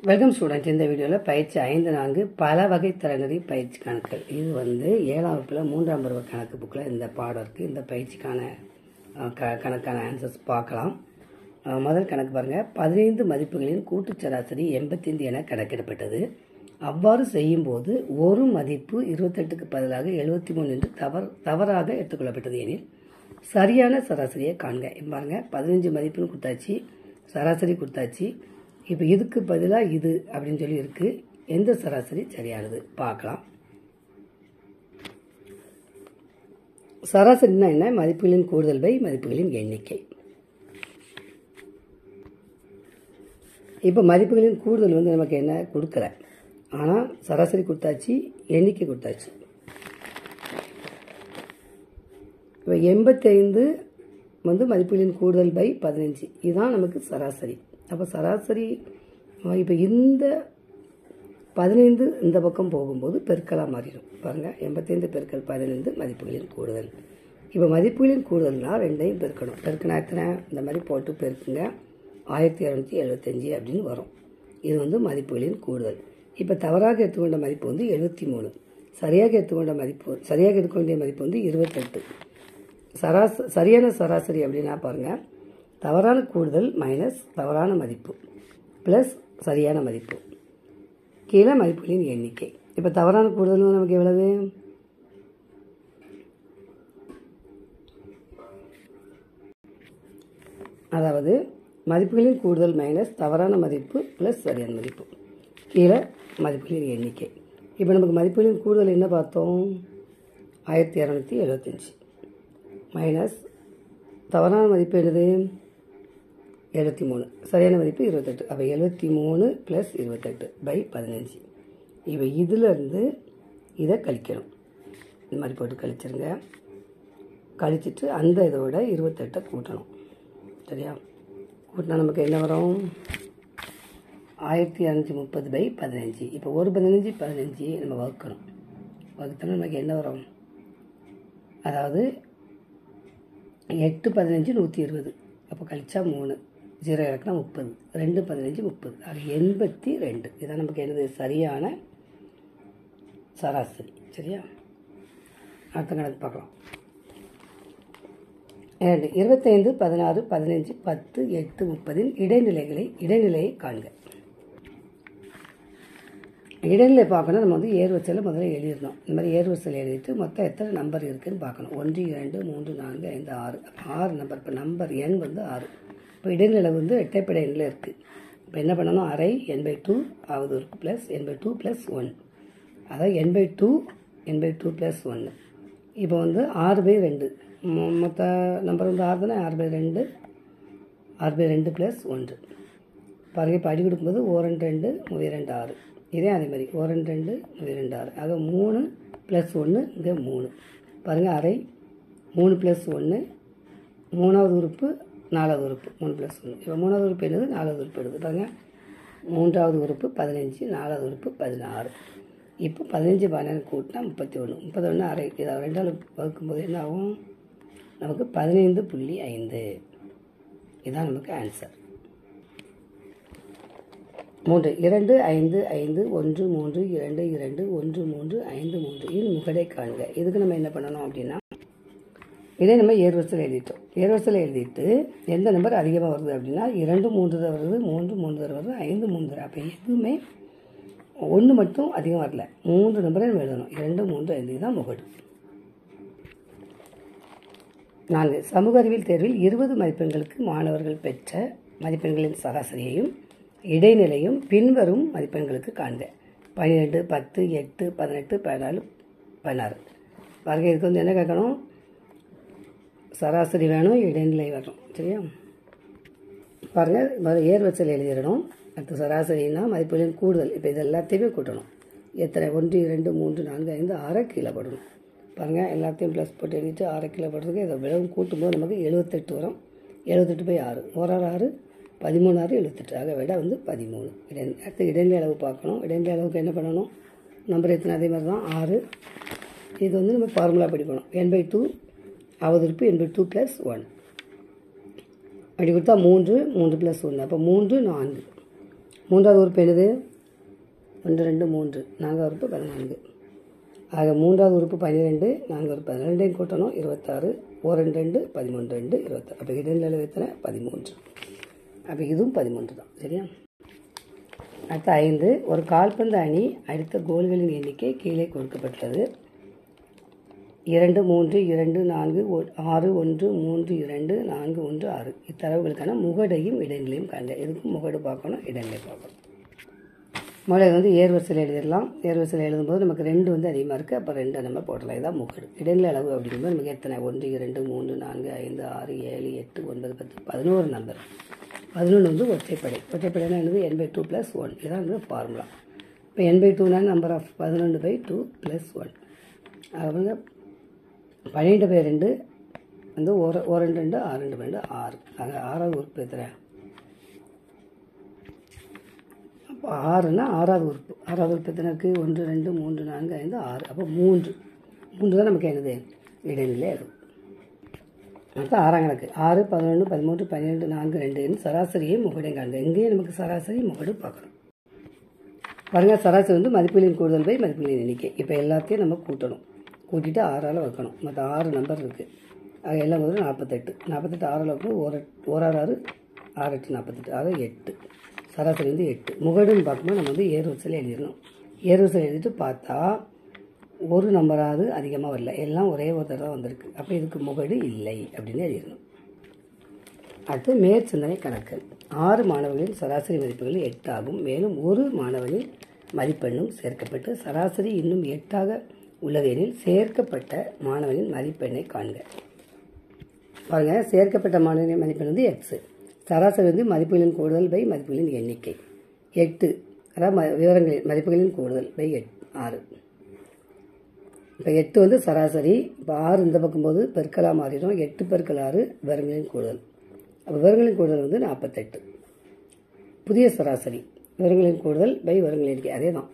Welcome student. இந்த வீடியோவில் பயிற்சி 5.4 பல வகை தரநெறி பயிற்சி கணக்குகள். இது 7ஆம் வகுப்பில் 3ஆம் பருவ கணக்கு புக்கில் இந்த பாடம் இருக்குது. இந்த பயிற்சிக்கான கணக்கான ஆன்சர்ஸ் பார்க்கலாம். முதல் கணக்கு பாருங்கள். 15 மதிப்புகளின் கூட்டு சராசரி 85 என கணக்கிடப்பட்டது. அவ்வாறு செய்யும்போது ஒரு மதிப்பு 28க்கு பதிலாக 73 என்று தவறாக எடுத்துக்கொள்ளப்பட்டது எனில் சரியான சராசரியை காண்க. பாருங்கள், 15 மதிப்புன்னு கொடுத்தாச்சு, சராசரி கொடுத்தாச்சு. இப்போ இதுக்கு பதிலாக இது அப்படின்னு சொல்லி இருக்குது. எந்த சராசரி சரியானது பார்க்கலாம். சராசரினா என்ன? மதிப்புகளின் கூடுதல் பை மதிப்புகளின் எண்ணிக்கை. இப்போ மதிப்புகளின் கூடுதல் நமக்கு என்ன கொடுக்கல, ஆனால் சராசரி கொடுத்தாச்சு, எண்ணிக்கை கொடுத்தாச்சு. இப்போ 85 மதிப்புகளின் கூடுதல் பை 15, இதுதான் நமக்கு சராசரி. அப்போ சராசரி இப்போ இந்த 15 இந்த பக்கம் போகும்போது பெருக்கலாக மாறிடும். பாருங்கள், 85 பெருக்கல் 15 மதிப்புகளின் கூடுதல். இப்போ மதிப்புகளின் கூடுதல்னால் ரெண்டையும் பெருக்கணும். பெருக்கினா எத்தனை? இந்த மாதிரி போட்டு பெருக்குங்க. 1275 அப்படின்னு வரும். இது மதிப்புகளின் கூடுதல். இப்போ தவறாக எடுத்துக்கொண்ட மதிப்பு 73. சரியாக எடுத்துக்கொண்ட மதிப்பு சரியாக எடுத்துக்கொண்ட மதிப்பு 28. சரியான சராசரி அப்படின்னா பாருங்கள், தவறான கூடுதல் மைனஸ் தவறான மதிப்பு ப்ளஸ் சரியான மதிப்பு, கீழே மதிப்புகளின் எண்ணிக்கை. இப்போ தவறான கூடுதல் நமக்கு எவ்வளவு? அதாவது மதிப்புகளின் கூடுதல் மைனஸ் தவறான மதிப்பு ப்ளஸ் சரியான மதிப்பு, கீழே மதிப்புகளின் எண்ணிக்கை. இப்போ நமக்கு மதிப்புகளின் கூடுதல் என்ன பார்த்தோம்? 1275 மைனஸ் தவறான மதிப்பு என்னது? 73. சரியான மதிப்பு 28. அப்போ 73 ப்ளஸ் 28 பை 15. இப்போ இதிலேருந்து இதை கழிக்கணும். இந்த மாதிரி போட்டு கழிச்சிருங்க. கழிச்சிட்டு அந்த இதோட 28 கூட்டணும். சரியா? கூட்டினா நமக்கு என்ன வரும்? 1230 பை 15. இப்போ ஒரு 15 நம்ம வகுக்கணும். வகுத்தோம்னா நமக்கு என்ன வரும்? அதாவது 8 15 120. அப்போ கழிச்சா 3, 0 இறக்குனா 30, 2 15 30, அது 82. இதான் நமக்கு என்னது? சரியான சராசரி. சரியா? அடுத்த கணக்கு பார்க்கலாம். 25 16 15 10 8 30 இடைநிலையை காண்க. இடைநிலை பார்க்கணும். நம்ம ஏர்வரிசையில் முதல்ல எழுதிடணும். இந்த மாதிரி ஏர்வரிசையில் எழுதிட்டு மொத்தம் எத்தனை நம்பர் இருக்குதுன்னு பார்க்கணும். 1 2 3 4 5 6 நம்பர். இப்போ நம்பர் எண் 6. இப்போ இடைநிலை இரட்டைப்படை எண்ணில் இருக்குது. இப்போ என்ன பண்ணணும்? அரை n/2 ஆகுது இருக்குது ப்ளஸ் n/2 ப்ளஸ் 1, அதாவது n/2 ப்ளஸ் 1. இப்போ 6/2 மொத்த நம்பர் 6 தானே. 6/2 ப்ளஸ் 1. பாருங்கள், இப்போ அடி கொடுக்கும்போது 1 2 2 6. இதே அதே மாதிரி 1 2 2 6. ஆக 3 ப்ளஸ் 1 இங்கே 3. பாருங்கள், அரை 3 ப்ளஸ் 1 மூணாவது உறுப்பு 4வது உறுப்பு 3 ப்ளஸ் 1. இப்போ 3வது உறுப்பு என்னது? 4வது உறுப்பு எடுது. பாருங்கள், 3வது உறுப்பு 15, 4வது உறுப்பு 16. இப்போ 15 12 கூட்டினா 31. 31 அரை. இதை 2ஆல் வகுக்கும்போது என்ன ஆகும்? நமக்கு 15.5. இதுதான் நமக்கு ஆன்சர். 3 2 5 5 1 3 2 2 1 3 5 3 இது முகடை காண்க. இதுக்கு நம்ம என்ன பண்ணணும் அப்படின்னா, இதே நம்ம ஏர்வரிசையில் எழுதிட்டோம். ஏர்வரிசையில் எழுதிட்டு எந்த நம்பர் அதிகமாக வருது அப்படின்னா 2 3 தடவை வருது, 3 3 தடவை வருது, 5 3 தடவை. அப்போ எதுவுமே 1 மட்டும் அதிகம் வரல. 3 நம்பரை நம்ம எழுதணும். 2 3 5 தான் முகடு. 4 சமூக அறிவியல் தேர்வில் 20 மதிப்பெண்களுக்கு மாணவர்கள் பெற்ற மதிப்பெண்களின் சராசரியையும் இடைநிலையும் பின்வரும் மதிப்பெண்களுக்கு காண்க. 12 10 8 18 14 16. பாருங்கள், இதுக்கு என்ன கேட்கணும்? சராசரி வேணும், இடைநிலை வரணும். சரியா? பாருங்கள், ஏர்வரிசையில் எழுதிடணும். அடுத்து சராசரினா மதிப்புகளின் கூடுதல். இப்போ இது எல்லாத்தையுமே கூட்டணும். எத்தனை? 1 2 3 4 5 6 கீழே போடணும். பாருங்கள், எல்லாத்தையும் ப்ளஸ் போட்டு எழுதிட்டு 6 கீழே போடுறதுக்கு இதை விளவும் கூட்டும்போது நமக்கு 78 வரும். 78 பை 6 1 6 13 6 78. ஆக விட 13. அடுத்து இடைநிலை அளவு பார்க்கணும். இடைநிலை அளவுக்கு என்ன பண்ணணும்? நம்பர் எத்தனை? அதே மாதிரி தான் 6. இது நம்ம ஃபார்முலா படிக்கணும். n/2 ஆவது உறுப்பு n/2 ப்ளஸ் 1. அப்படி கொடுத்தா 3 3 + 1. அப்போ 3 4 மூன்றாவது உறுப்பு என்னது? 1 2 3, நான்காவது உறுப்பு 14. ஆக மூன்றாவது உறுப்பு 12, நான்காவது உறுப்பு 12 கூட்டணும் 26, 1 2 13 2 26. அப்போ இடைநிலை எத்தனை? 13. அப்போ இதுவும் 13 தான். சரியா? அடுத்த 5, ஒரு கால்பந்து அணி அடித்த கோல்களின் எண்ணிக்கை கீழே கொடுக்கப்பட்டுள்ளது. 2 3 2 4 6 1 3 2 4 1 6. இத்தரவுகளுக்கான முகடையும் இடைநிலையும் காண்க. எதுக்கும் முகடு பார்க்கணும், இடைநிலை பார்க்கணும். முதல்ல வந்து ஏர்வரிசையில் எழுதிடலாம். ஏர்வரிசையில் எழுதும்போது நமக்கு 2 வந்து அதிகமாக இருக்குது. அப்போ 2 நம்ம போடலாம். இதான் முகடு. இடைநிலை அளவு அப்படிங்கும்போது நமக்கு எத்தனை? 1 2 3 4 5 6 7 8 9 10 11 நம்பர். 11 வந்து ஒற்றைப்படை. ஒற்றைப்படைனா என்னது? n/2 + 1. இதான் வந்து ஃபார்முலா. இப்போ n/2னா நம்பர் ஆஃப் 11/2 + 1. அவங்க 12/2 வந்து 1 2 2 6 2 2 6. ஆக 6வது உறுப்பு எத்தனை? அப்போ 6னா 6வது உறுப்பு. 6வது உறுப்பு எத்தனை இருக்குது? 1 2 3 4 5 6. அப்போ 3 தான் நமக்கு என்னது? இடைநிலை அளவு. அடுத்து 6ஆம் கணக்கு. 6 11 13 12 4 2 சராசரியை முகடையும் காண்க. எங்கேயும் நமக்கு சராசரி முகடு பார்க்கணும். பாருங்கள், சராசரி வந்து மதிப்புகளின் கூடுதல் பை மதிப்புகளின் எண்ணிக்கை. இப்போ எல்லாத்தையும் நம்ம கூட்டணும். கூட்டிட்டு 6ஆல் வைக்கணும். மற்ற 6 நம்பர் இருக்குது. ஆக எல்லாம் முதல்ல 48. 48 6ஆல் வைக்கணும். 1 6 6 8 48. ஆக 8. சராசரி வந்து 8. முகடுன்னு பார்க்கும்போது நம்ம வந்து ஏர்வரிசையில் எழுதிடணும். ஏர்வரிசையில் எழுதிட்டு பார்த்தா ஒரு நம்பராவது அதிகமாக வரல. எல்லாம் ஒரே ஒரு தடவை வந்திருக்கு. அப்போ இதுக்கு முகடு இல்லை அப்படின்னு எழுதிடணும். அடுத்து மேற்சிந்தனை கணக்கு. 6 மாணவர்களின் சராசரி மதிப்புகள் 8 ஆகும். மேலும் ஒரு மாணவனின் மதிப்பெண்ணும் சேர்க்கப்பட்டு சராசரி இன்னும் 8ஆக உள்ளது எனில் சேர்க்கப்பட்ட மாணவனின் மதிப்பெண்ணை காண்க. பாருங்கள், சேர்க்கப்பட்ட மாணவனின் மதிப்பெண் வந்து x. சராசரி வந்து மதிப்புகளின் கூடுதல் பை மதிப்புகளின் எண்ணிக்கை 8. அதாவது விவரங்களின் மதிப்புகளின் கூடுதல் பை 6. இப்போ 8 வந்து சராசரி. இப்போ 6 இந்த பக்கம் போது பெருக்கலாக மாறிடும். 8 × 6 விவரங்களின் கூடுதல். அப்போ விவரங்களின் கூடுதல் வந்து 48. புதிய சராசரி விவரங்களின் கூடுதல் பை விவரங்களின் எண்ணிக்கை அதே தான்.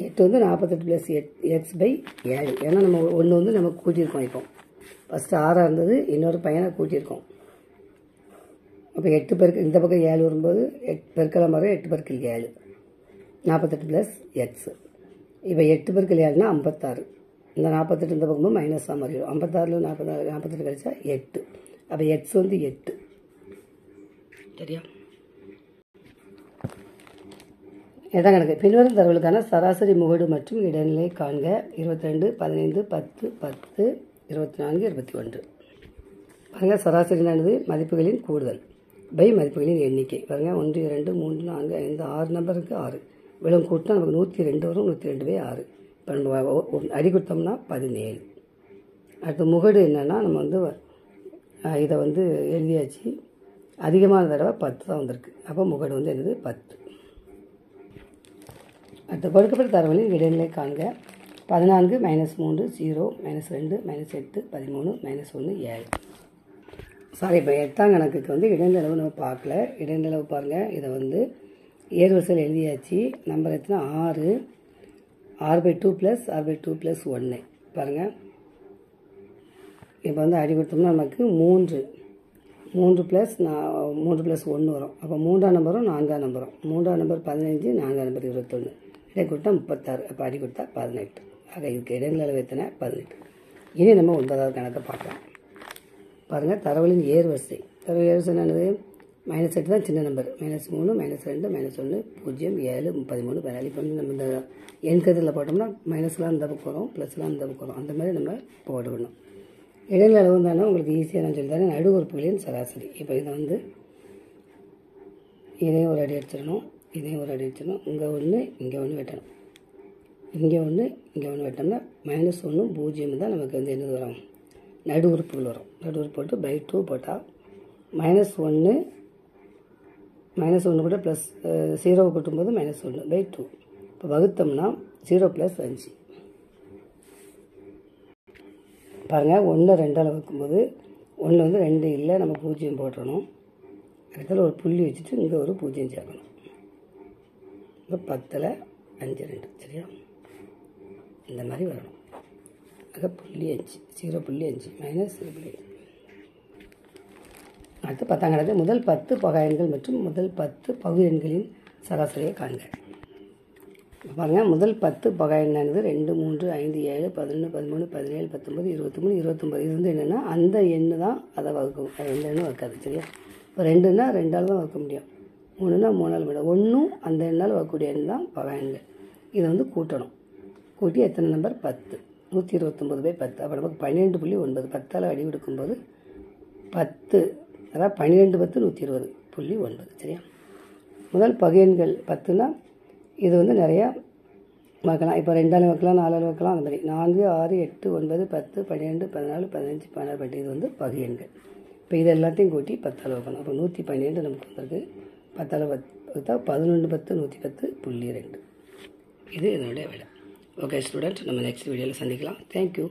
8 வந்து 48 + x/7. ஏன்னா நம்ம ஒன்று வந்து நம்ம கூட்டியிருக்கோம். இப்போ ஃபஸ்ட்டு 6ஆக இருந்தது, இன்னொரு பையனை கூட்டியிருக்கோம். அப்போ 8 பெருக்கு இந்த பக்கம் 7 வரும்போது 8 பெருக்கலாம் மாறும். 8 × 7 48 + x. இப்போ 8 × 7னா 56. இந்த 48 இந்த பக்கமும் மைனஸாக மாறிடும். 56ல் 48 கழிச்சா 8. அப்போ x வந்து 8. சரியா? இதான் கணக்கு. பின்வரும் தரவுகளுக்கான சராசரி முகடு மற்றும் இடைநிலை காண்க. 22 15 10 10 24 21. பாருங்கள், சராசரியானது மதிப்புகளின் கூடுதல் பை மதிப்புகளின் எண்ணிக்கை. பாருங்கள், 1 2 3 4 5 6 நம்பருக்கு 6. விளம் கூட்டினா நமக்கு 102 வரும். 102/6. இப்போ நம்ம அடி கொடுத்தோம்னா 17. அடுத்து முகடு என்னென்னா நம்ம வந்து இதை வந்து எழுதியாச்சு. அதிகமான தடவை 10 தான் வந்திருக்கு. அப்போ முகடு வந்து என்னது? 10. அடுத்து கொடுக்கப்பட்ட தரவுகளின் இடைநிலை காண்க. 14 -3 0 -2 -8 13 -1 7. சாரி, இப்போ 8ஆம் கணக்குக்கு வந்து இடைநிலை அளவு நம்ம பார்க்கல. இடைநிலை அளவு பாருங்கள். இதை வந்து ஏர்வரிசையில் எழுதியாச்சு. நம்பர் எத்தனை? 6. 6/2 + 6/2 + 1. பாருங்கள், இப்போ வந்து அடி கொடுத்தோம்னா நமக்கு 3 + 1 வரும். அப்போ 3ஆம் நம்பரும் 4ஆம் நம்பரும். 3ஆம் நம்பர் 15, 4ஆம் நம்பர் 21. இடை கொடுத்தா 36. அப்போ அடி கொடுத்தா 18. ஆக இதுக்கு இடைநிலை அளவு எத்தனை? 18. இனி நம்ம 9வது கணக்கை பார்க்கலாம். பாருங்கள், தரவுகளின் ஏர்வரிசை. தரவு ஏர்வரிசை என்னது? -8 தான் சின்ன நம்பர். -3 -2 -1 0 7 13 14. இப்போ வந்து நம்ம இந்த எண்கதிரில் போட்டோம்னா மைனஸ்லாம் இந்த பக்கம் வரும், ப்ளஸ்லாம் இந்த பக்கம் வரும். அந்த மாதிரி நம்ம போடணும். இடைநிலை அளவு தானே உங்களுக்கு ஈஸியாக நான் சொல்லி தரேன். நடு உறுப்புகளின் சராசரி. இப்போ இதை வந்து இதையும் ஒரு அடி அடிச்சிடணும், இதையும் ஒரு அடி அடிச்சிடணும். இங்கே ஒன்று, இங்கே ஒன்று வெட்டணும். இங்கே ஒன்று, இங்கே ஒன்று வெட்டோம்னா -1 0 தான் நமக்கு வந்து என்னது வரும்? நடு உறுப்புகள் வரும். நடு உறுப்பு போட்டு /2 போட்டால் -1 கூட ப்ளஸ் 0 கூட்டும்போது -1/2. இப்போ வகுத்தோம்னா 0 + 5. பாருங்கள், 1 2ஆல் வகுக்கும்போது 1 வந்து 2 இல்லை, நம்ம 0 போட்டுறணும். இடத்துல ஒரு புள்ளி வச்சுட்டு இங்கே ஒரு 0 சேர்க்கணும். இப்போ 10ல் 5 2. சரியா? இந்த மாதிரி வரணும். ஆக 0.5 -0.5. அடுத்து 10ஆம் கணக்கு முதல் 10 பகா எண்கள் மற்றும் முதல் 10 பகு எண்களின் சராசரியை காண்க. பாருங்கள், முதல் 10 பகா எண்ணானது 2, 3, 5, 7, 11, 13, 17, 19, 23, 29. இது வந்து என்னென்னா அந்த எண்ணு தான் அதை வகுக்கும், எந்த எண்ணும் வகுக்காது. சரியா? இப்போ 2ன்னா 2ஆல் தான் வகுக்க முடியும், 3ன்னா 3ஆல் முடியும். 1ம் அந்த எண்ணால் வகுக்கக்கூடிய எண் தான் பகா எண்கள். இதை வந்து கூட்டணும். கூட்டி எத்தனை நம்பர்? 10. 129/10. அப்போ நமக்கு 12.9. 10ஆல் அடி கொடுக்கும்போது 10, அதாவது 12 10 120.9. சரியா? முதல் பகு எண்கள் 10ன்னா இது வந்து நிறையா வகுக்கலாம். இப்போ 2ஆல் வகுக்கலாம், 4ஆல் வகுக்கலாம், அந்த மாதிரி 4, 6, 8, 9, 10, 12, 14, 15, 16, 18. இது வந்து பகு எண்கள். இப்போ இது எல்லாத்தையும் கூட்டி 10ஆல் வகுக்கணும். அப்போ 112 நமக்கு வந்திருக்கு. 10ஆல் வகுத்தா 11 10 110.2. இது இதனுடைய விடை. ஓகே ஸ்டூடெண்ட்ஸ், நம்ம நெக்ஸ்ட் வீடியோவில் சந்திக்கலாம். தேங்க்யூ.